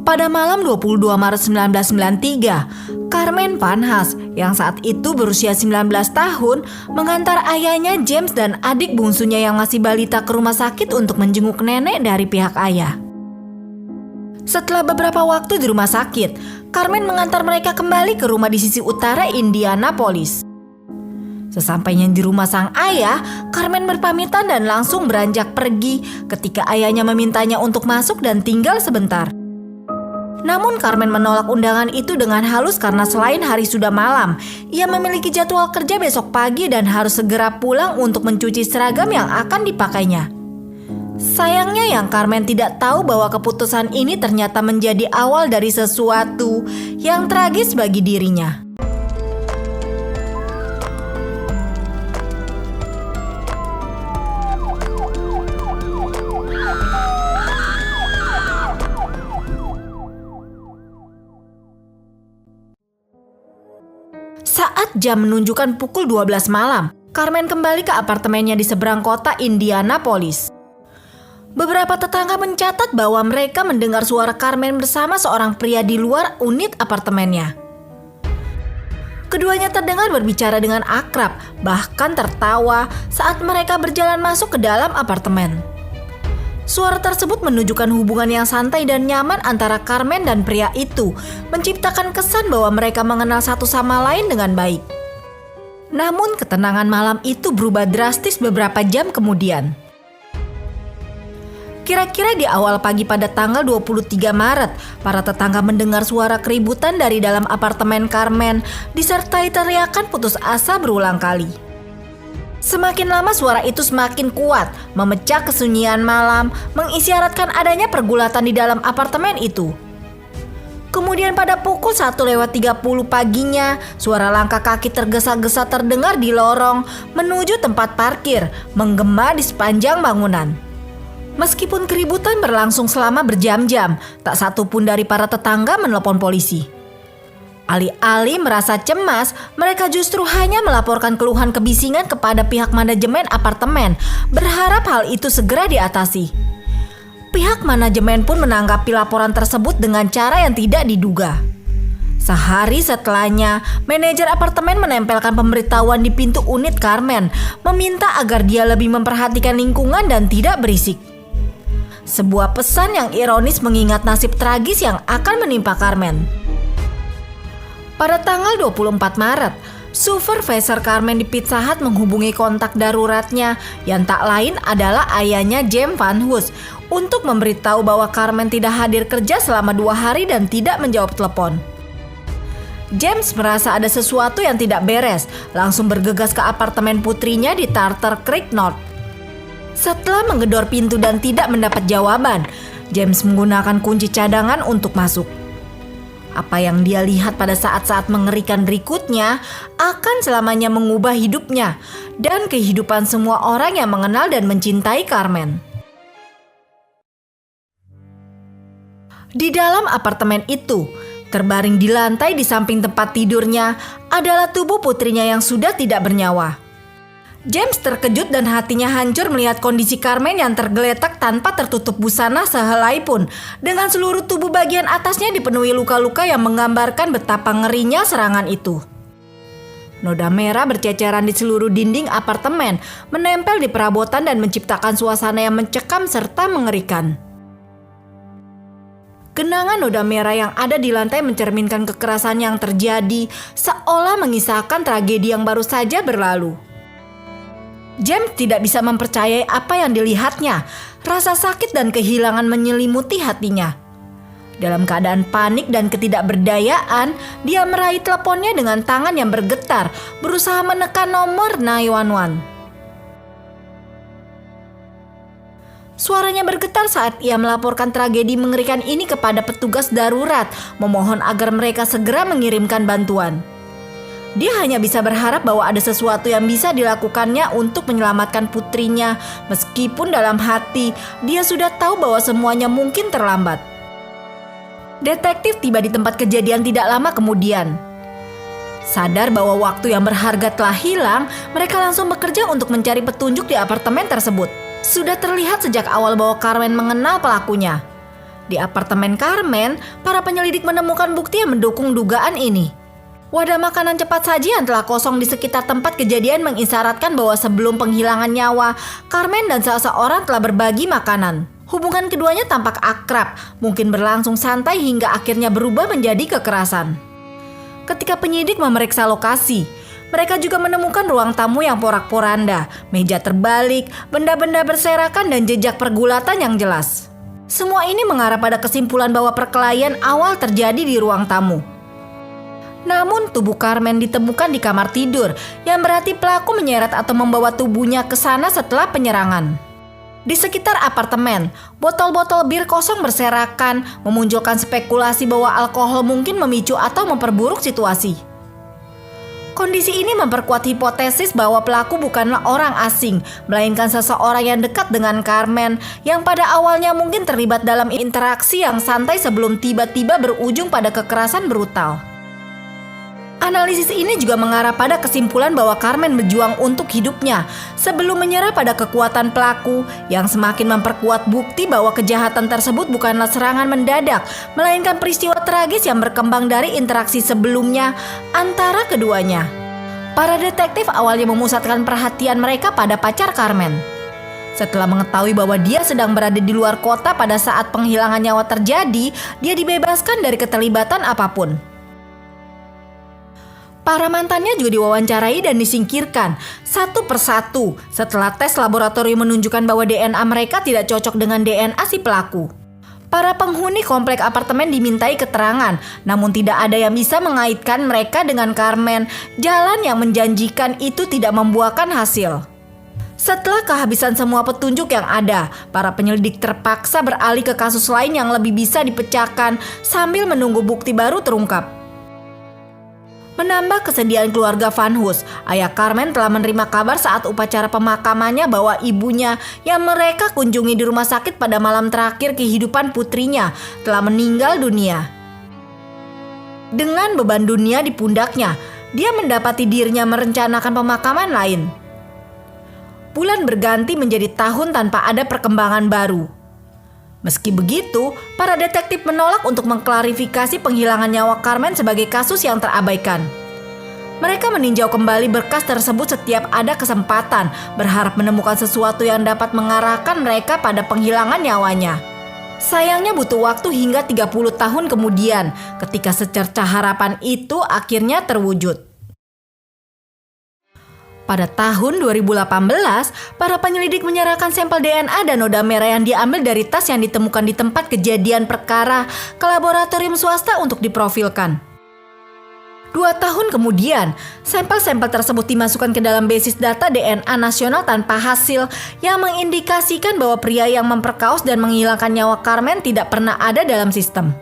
Pada malam 22 Maret 1993, Carmen Panhas yang saat itu berusia 19 tahun mengantar ayahnya James dan adik bungsunya yang masih balita ke rumah sakit untuk menjenguk nenek dari pihak ayah. Setelah beberapa waktu di rumah sakit, Carmen mengantar mereka kembali ke rumah di sisi utara Indianapolis. Sesampainya di rumah sang ayah, Carmen berpamitan dan langsung beranjak pergi ketika ayahnya memintanya untuk masuk dan tinggal sebentar. Namun Carmen menolak undangan itu dengan halus karena selain hari sudah malam, ia memiliki jadwal kerja besok pagi dan harus segera pulang untuk mencuci seragam yang akan dipakainya. Sayangnya yang Carmen tidak tahu bahwa keputusan ini ternyata menjadi awal dari sesuatu yang tragis bagi dirinya. Saat jam menunjukkan pukul 12 malam, Carmen kembali ke apartemennya di seberang kota Indianapolis. Beberapa tetangga mencatat bahwa mereka mendengar suara Carmen bersama seorang pria di luar unit apartemennya. Keduanya terdengar berbicara dengan akrab, bahkan tertawa saat mereka berjalan masuk ke dalam apartemen. Suara tersebut menunjukkan hubungan yang santai dan nyaman antara Carmen dan pria itu, menciptakan kesan bahwa mereka mengenal satu sama lain dengan baik. Namun ketenangan malam itu berubah drastis beberapa jam kemudian. Kira-kira di awal pagi pada tanggal 23 Maret, para tetangga mendengar suara keributan dari dalam apartemen Carmen, disertai teriakan putus asa berulang kali. Semakin lama suara itu semakin kuat, memecah kesunyian malam, mengisyaratkan adanya pergulatan di dalam apartemen itu. Kemudian pada pukul 1:30 paginya, suara langkah kaki tergesa-gesa terdengar di lorong menuju tempat parkir, menggema di sepanjang bangunan. Meskipun keributan berlangsung selama berjam-jam, tak satu pun dari para tetangga menelpon polisi. Alih-alih merasa cemas, mereka justru hanya melaporkan keluhan kebisingan kepada pihak manajemen apartemen, berharap hal itu segera diatasi. Pihak manajemen pun menanggapi laporan tersebut dengan cara yang tidak diduga. Sehari setelahnya, manajer apartemen menempelkan pemberitahuan di pintu unit Carmen, meminta agar dia lebih memperhatikan lingkungan dan tidak berisik. Sebuah pesan yang ironis mengingat nasib tragis yang akan menimpa Carmen. Pada tanggal 24 Maret, supervisor Carmen di Pizza Hut menghubungi kontak daruratnya yang tak lain adalah ayahnya James Panhas untuk memberitahu bahwa Carmen tidak hadir kerja selama 2 hari dan tidak menjawab telepon. James merasa ada sesuatu yang tidak beres, langsung bergegas ke apartemen putrinya di Tartar Creek North. Setelah menggedor pintu dan tidak mendapat jawaban, James menggunakan kunci cadangan untuk masuk. Apa yang dia lihat pada saat-saat mengerikan berikutnya akan selamanya mengubah hidupnya dan kehidupan semua orang yang mengenal dan mencintai Carmen. Di dalam apartemen itu, terbaring di lantai di samping tempat tidurnya adalah tubuh putrinya yang sudah tidak bernyawa. James terkejut dan hatinya hancur melihat kondisi Carmen yang tergeletak tanpa tertutup busana sehelai pun, dengan seluruh tubuh bagian atasnya dipenuhi luka-luka yang menggambarkan betapa ngerinya serangan itu. Noda merah berceceran di seluruh dinding apartemen, menempel di perabotan dan menciptakan suasana yang mencekam serta mengerikan. Genangan noda merah yang ada di lantai mencerminkan kekerasan yang terjadi, seolah mengisahkan tragedi yang baru saja berlalu. James tidak bisa mempercayai apa yang dilihatnya. Rasa sakit dan kehilangan menyelimuti hatinya. Dalam keadaan panik dan ketidakberdayaan, dia meraih teleponnya dengan tangan yang bergetar, berusaha menekan nomor 911. Suaranya bergetar saat ia melaporkan tragedi mengerikan ini kepada petugas darurat, memohon agar mereka segera mengirimkan bantuan. Dia hanya bisa berharap bahwa ada sesuatu yang bisa dilakukannya untuk menyelamatkan putrinya, meskipun dalam hati dia sudah tahu bahwa semuanya mungkin terlambat. Detektif tiba di tempat kejadian tidak lama kemudian. Sadar bahwa waktu yang berharga telah hilang, mereka langsung bekerja untuk mencari petunjuk di apartemen tersebut. Sudah terlihat sejak awal bahwa Carmen mengenal pelakunya. Di apartemen Carmen, para penyelidik menemukan bukti yang mendukung dugaan ini. Wadah makanan cepat saji yang telah kosong di sekitar tempat kejadian mengisyaratkan bahwa sebelum penghilangan nyawa, Carmen dan salah seorang telah berbagi makanan. Hubungan keduanya tampak akrab, mungkin berlangsung santai hingga akhirnya berubah menjadi kekerasan. Ketika penyidik memeriksa lokasi, mereka juga menemukan ruang tamu yang porak-poranda, meja terbalik, benda-benda berserakan dan jejak pergulatan yang jelas. Semua ini mengarah pada kesimpulan bahwa perkelahian awal terjadi di ruang tamu. Namun tubuh Carmen ditemukan di kamar tidur, yang berarti pelaku menyeret atau membawa tubuhnya ke sana setelah penyerangan. Di sekitar apartemen, botol-botol bir kosong berserakan, memunculkan spekulasi bahwa alkohol mungkin memicu atau memperburuk situasi. Kondisi ini memperkuat hipotesis bahwa pelaku bukanlah orang asing, melainkan seseorang yang dekat dengan Carmen yang pada awalnya mungkin terlibat dalam interaksi yang santai sebelum tiba-tiba berujung pada kekerasan brutal. Analisis ini juga mengarah pada kesimpulan bahwa Carmen berjuang untuk hidupnya sebelum menyerah pada kekuatan pelaku yang semakin memperkuat bukti bahwa kejahatan tersebut bukanlah serangan mendadak, melainkan peristiwa tragis yang berkembang dari interaksi sebelumnya antara keduanya. Para detektif awalnya memusatkan perhatian mereka pada pacar Carmen. Setelah mengetahui bahwa dia sedang berada di luar kota pada saat penghilangan nyawa terjadi, dia dibebaskan dari keterlibatan apapun. Para mantannya juga diwawancarai dan disingkirkan satu persatu setelah tes laboratorium menunjukkan bahwa DNA mereka tidak cocok dengan DNA si pelaku. Para penghuni komplek apartemen dimintai keterangan, namun tidak ada yang bisa mengaitkan mereka dengan Carmen. Jalan yang menjanjikan itu tidak membuahkan hasil. Setelah kehabisan semua petunjuk yang ada, para penyelidik terpaksa beralih ke kasus lain yang lebih bisa dipecahkan sambil menunggu bukti baru terungkap. Menambah kesedihan keluarga Van Hoos, ayah Carmen telah menerima kabar saat upacara pemakamannya bahwa ibunya yang mereka kunjungi di rumah sakit pada malam terakhir kehidupan putrinya telah meninggal dunia. Dengan beban dunia di pundaknya, dia mendapati dirinya merencanakan pemakaman lain. Bulan berganti menjadi tahun tanpa ada perkembangan baru. Meski begitu, para detektif menolak untuk mengklarifikasi penghilangan nyawa Carmen sebagai kasus yang terabaikan. Mereka meninjau kembali berkas tersebut setiap ada kesempatan, berharap menemukan sesuatu yang dapat mengarahkan mereka pada penghilangan nyawanya. Sayangnya butuh waktu hingga 30 tahun kemudian, ketika secercah harapan itu akhirnya terwujud. Pada tahun 2018, para penyelidik menyerahkan sampel DNA dan noda merah yang diambil dari tas yang ditemukan di tempat kejadian perkara ke laboratorium swasta untuk diprofilkan. 2 tahun kemudian, sampel-sampel tersebut dimasukkan ke dalam basis data DNA nasional tanpa hasil yang mengindikasikan bahwa pria yang memperkaos dan menghilangkan nyawa Carmen tidak pernah ada dalam sistem.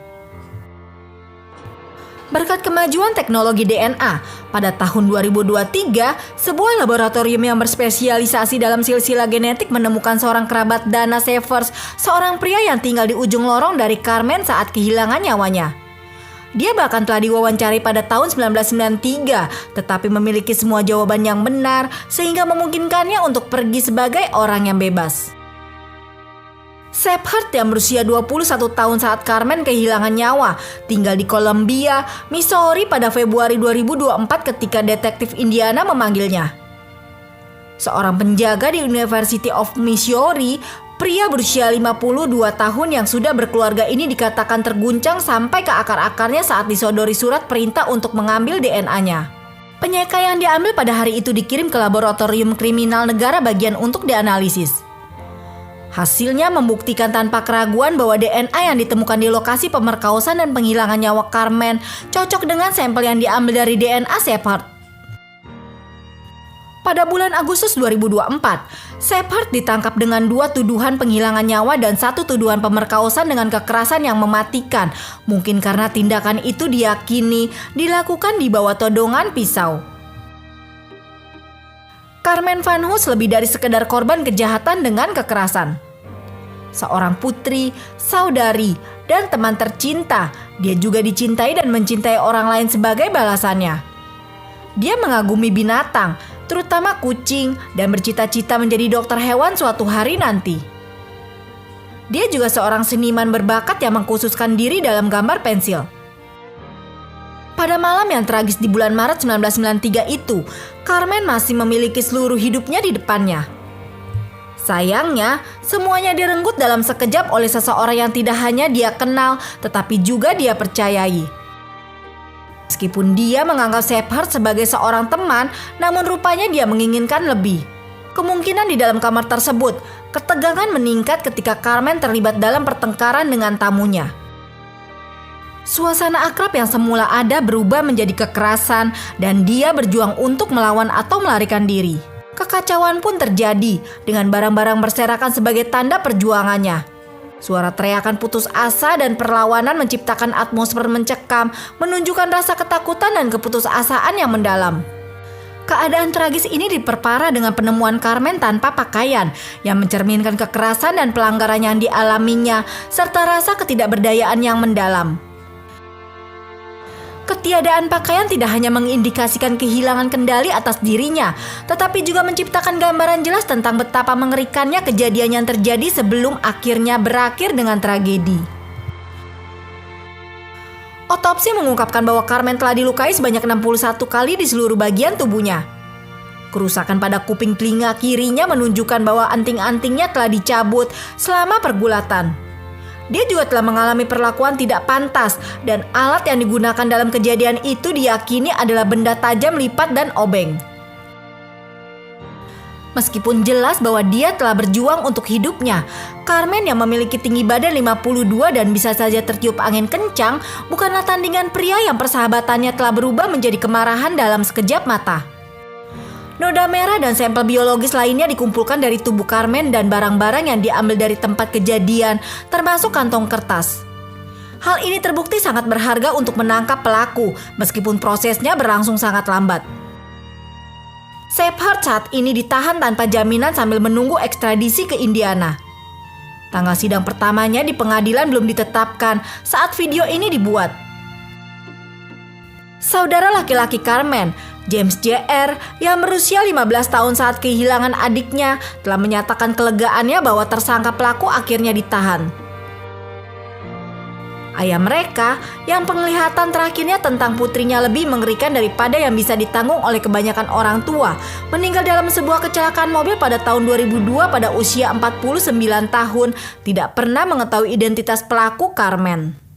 Berkat kemajuan teknologi DNA, pada tahun 2023, sebuah laboratorium yang berspesialisasi dalam silsilah genetik menemukan seorang kerabat Dana Severs, seorang pria yang tinggal di ujung lorong dari Carmen saat kehilangan nyawanya. Dia bahkan telah diwawancari pada tahun 1993, tetapi memiliki semua jawaban yang benar sehingga memungkinkannya untuk pergi sebagai orang yang bebas. Shepherd yang berusia 21 tahun saat Carmen kehilangan nyawa tinggal di Columbia, Missouri pada Februari 2024 ketika detektif Indiana memanggilnya. Seorang penjaga di University of Missouri, pria berusia 52 tahun yang sudah berkeluarga ini dikatakan terguncang sampai ke akar-akarnya saat disodori surat perintah untuk mengambil DNA-nya. Penyeka yang diambil pada hari itu dikirim ke laboratorium kriminal negara bagian untuk dianalisis. Hasilnya membuktikan tanpa keraguan bahwa DNA yang ditemukan di lokasi pemerkosaan dan penghilangan nyawa Carmen cocok dengan sampel yang diambil dari DNA Shepherd. Pada bulan Agustus 2024, Shepherd ditangkap dengan 2 tuduhan penghilangan nyawa dan 1 tuduhan pemerkosaan dengan kekerasan yang mematikan, mungkin karena tindakan itu diyakini dilakukan di bawah todongan pisau. Carmen Van Hoos lebih dari sekedar korban kejahatan dengan kekerasan. Seorang putri, saudari, dan teman tercinta, dia juga dicintai dan mencintai orang lain sebagai balasannya. Dia mengagumi binatang, terutama kucing, dan bercita-cita menjadi dokter hewan suatu hari nanti. Dia juga seorang seniman berbakat yang mengkhususkan diri dalam gambar pensil. Pada malam yang tragis di bulan Maret 1993 itu, Carmen masih memiliki seluruh hidupnya di depannya. Sayangnya, semuanya direnggut dalam sekejap oleh seseorang yang tidak hanya dia kenal, tetapi juga dia percayai. Meskipun dia menganggap Shepherd sebagai seorang teman, namun rupanya dia menginginkan lebih. Kemungkinan di dalam kamar tersebut, ketegangan meningkat ketika Carmen terlibat dalam pertengkaran dengan tamunya. Suasana akrab yang semula ada berubah menjadi kekerasan dan dia berjuang untuk melawan atau melarikan diri. Kekacauan pun terjadi dengan barang-barang berserakan sebagai tanda perjuangannya. Suara teriakan putus asa dan perlawanan menciptakan atmosfer mencekam, menunjukkan rasa ketakutan dan keputusasaan yang mendalam. Keadaan tragis ini diperparah dengan penemuan Carmen tanpa pakaian yang mencerminkan kekerasan dan pelanggaran yang dialaminya serta rasa ketidakberdayaan yang mendalam. Ketiadaan pakaian tidak hanya mengindikasikan kehilangan kendali atas dirinya, tetapi juga menciptakan gambaran jelas tentang betapa mengerikannya kejadian yang terjadi sebelum akhirnya berakhir dengan tragedi. Otopsi mengungkapkan bahwa Carmen telah dilukai sebanyak 61 kali di seluruh bagian tubuhnya. Kerusakan pada kuping telinga kirinya menunjukkan bahwa anting-antingnya telah dicabut selama pergulatan. Dia juga telah mengalami perlakuan tidak pantas dan alat yang digunakan dalam kejadian itu diyakini adalah benda tajam lipat dan obeng. Meskipun jelas bahwa dia telah berjuang untuk hidupnya, Carmen yang memiliki tinggi badan 52 dan bisa saja tertiup angin kencang bukanlah tandingan pria yang persahabatannya telah berubah menjadi kemarahan dalam sekejap mata. Noda merah dan sampel biologis lainnya dikumpulkan dari tubuh Carmen dan barang-barang yang diambil dari tempat kejadian, termasuk kantong kertas. Hal ini terbukti sangat berharga untuk menangkap pelaku, meskipun prosesnya berlangsung sangat lambat. Shepherd saat ini ditahan tanpa jaminan sambil menunggu ekstradisi ke Indiana. Tanggal sidang pertamanya di pengadilan belum ditetapkan saat video ini dibuat. Saudara laki-laki Carmen, James Jr., yang berusia 15 tahun saat kehilangan adiknya, telah menyatakan kelegaannya bahwa tersangka pelaku akhirnya ditahan. Ayah mereka, yang penglihatan terakhirnya tentang putrinya lebih mengerikan daripada yang bisa ditanggung oleh kebanyakan orang tua, meninggal dalam sebuah kecelakaan mobil pada tahun 2002 pada usia 49 tahun, tidak pernah mengetahui identitas pelaku Carmen.